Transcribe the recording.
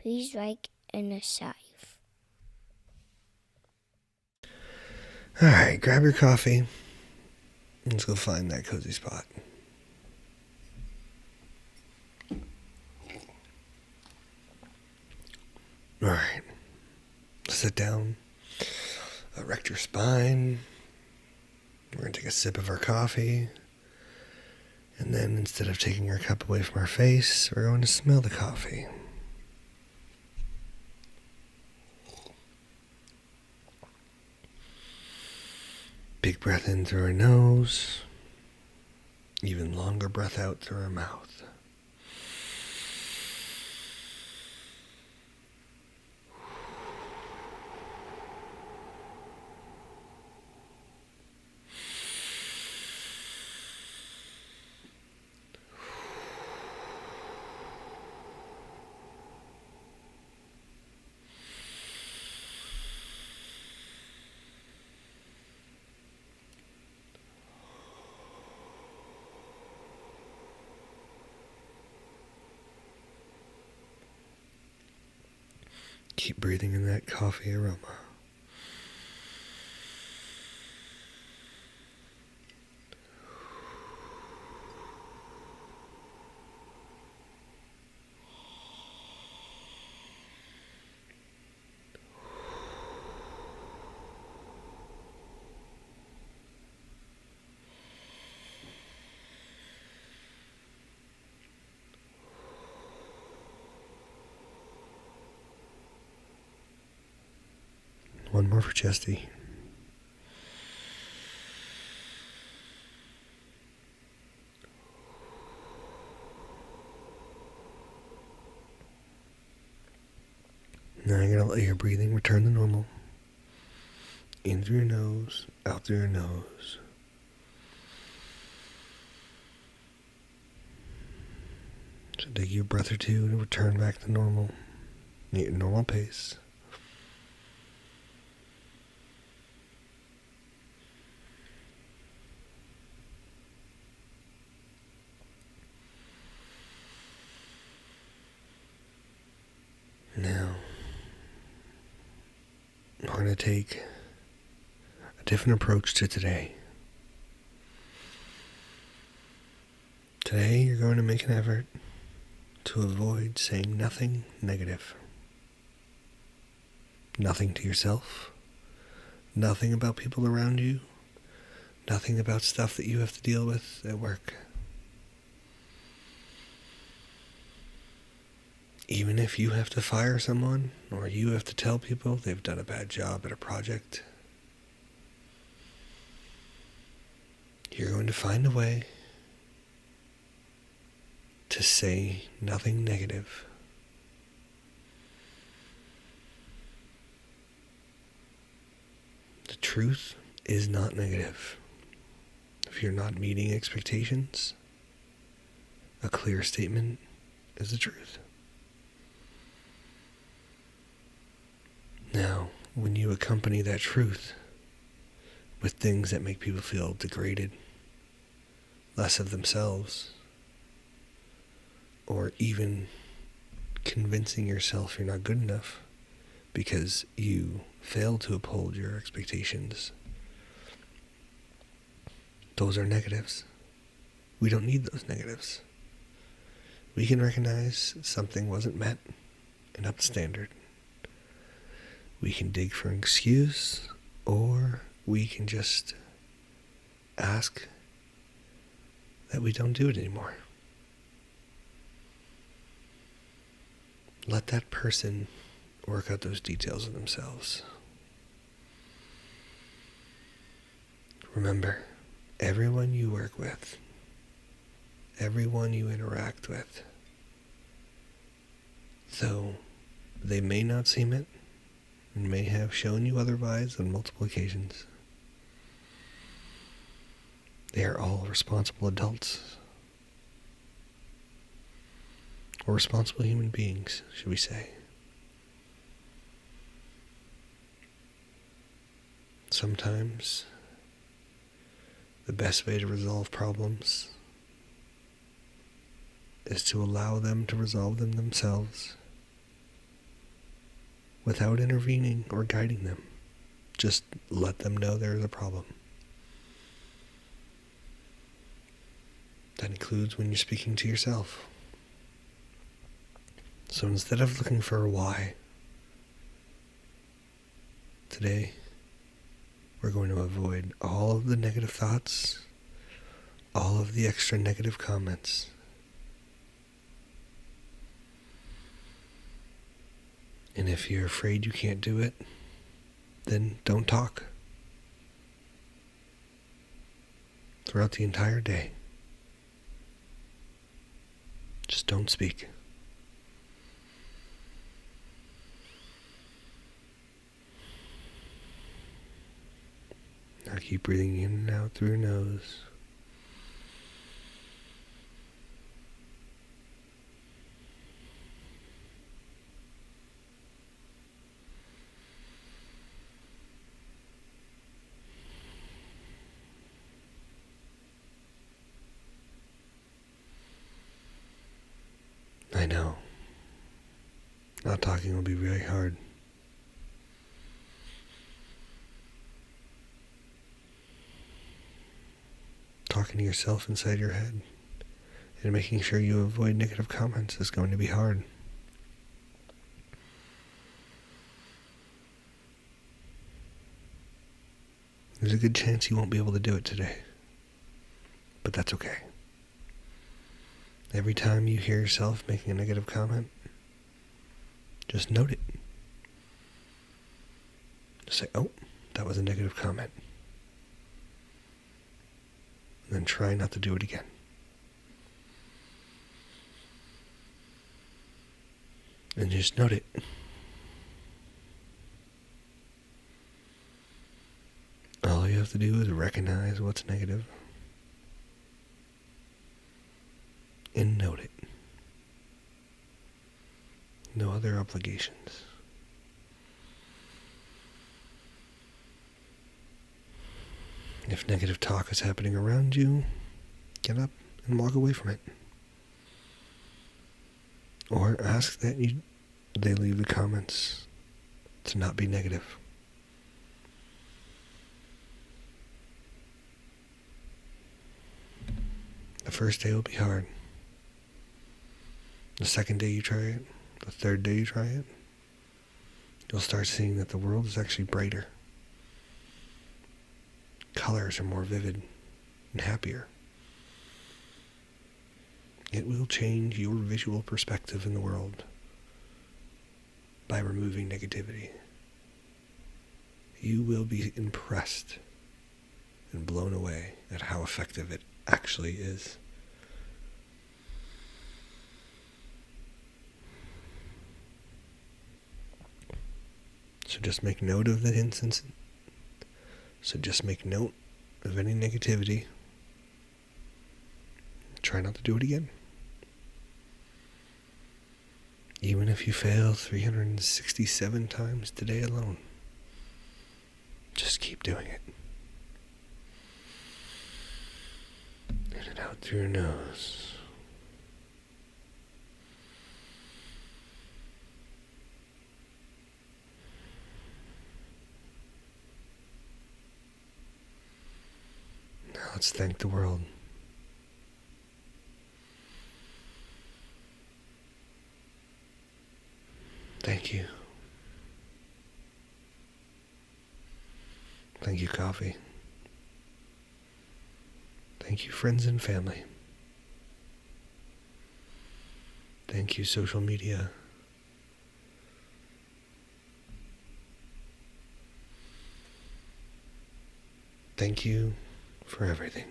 He's like in a safe. Alright, grab your coffee. Let's go find that cozy spot. Alright. Sit down. Erect your spine. We're going to take a sip of our coffee. And then instead of taking our cup away from our face, we're going to smell the coffee. Big breath in through our nose. Even longer breath out through our mouth. Keep breathing in that coffee aroma. One more for Chesty. Now you're going to let your breathing return to normal. In through your nose, out through your nose. So take you a breath or two to return back to normal. At your normal pace. Now, we're going to take a different approach to today. Today, you're going to make an effort to avoid saying nothing negative. Nothing to yourself. Nothing about people around you. Nothing about stuff that you have to deal with at work. Even if you have to fire someone, or you have to tell people they've done a bad job at a project, you're going to find a way to say nothing negative. The truth is not negative. If you're not meeting expectations, a clear statement is the truth. Now, when you accompany that truth with things that make people feel degraded, less of themselves, or even convincing yourself you're not good enough because you failed to uphold your expectations, those are negatives. We don't need those negatives. We can recognize something wasn't met and up to standard. We can dig for an excuse, or we can just ask that we don't do it anymore. Let that person work out those details of themselves. Remember, everyone you work with, everyone you interact with, though they may not seem it, and may have shown you otherwise on multiple occasions, they are all responsible adults. Or responsible human beings, should we say. Sometimes the best way to resolve problems is to allow them to resolve them themselves without intervening or guiding them. Just let them know there is a problem. That includes when you're speaking to yourself. So instead of looking for a why, today we're going to avoid all of the negative thoughts, all of the extra negative comments. And if you're afraid you can't do it, then don't talk. Throughout the entire day, just don't speak. Now keep breathing in and out through your nose. I know. Not talking will be very hard. Talking to yourself inside your head and making sure you avoid negative comments is going to be hard. There's a good chance you won't be able to do it today, but that's okay. Every time you hear yourself making a negative comment, just note it. Just say, oh, that was a negative comment. And then try not to do it again. And just note it. All you have to do is recognize what's negative and note it. No other obligations. If negative talk is happening around you, get up and walk away from it. Or ask that they leave the comments to not be negative. The first day will be hard. The second day you try it, the third day you try it, you'll start seeing that the world is actually brighter. Colors are more vivid and happier. It will change your visual perspective in the world by removing negativity. You will be impressed and blown away at how effective it actually is. So just make note of that instance. So just make note of any negativity. Try not to do it again. Even if you fail 367 times today alone, just keep doing it. In and out through your nose. Now let's thank the world. Thank you. Thank you, coffee. Thank you, friends and family. Thank you, social media. Thank you for everything.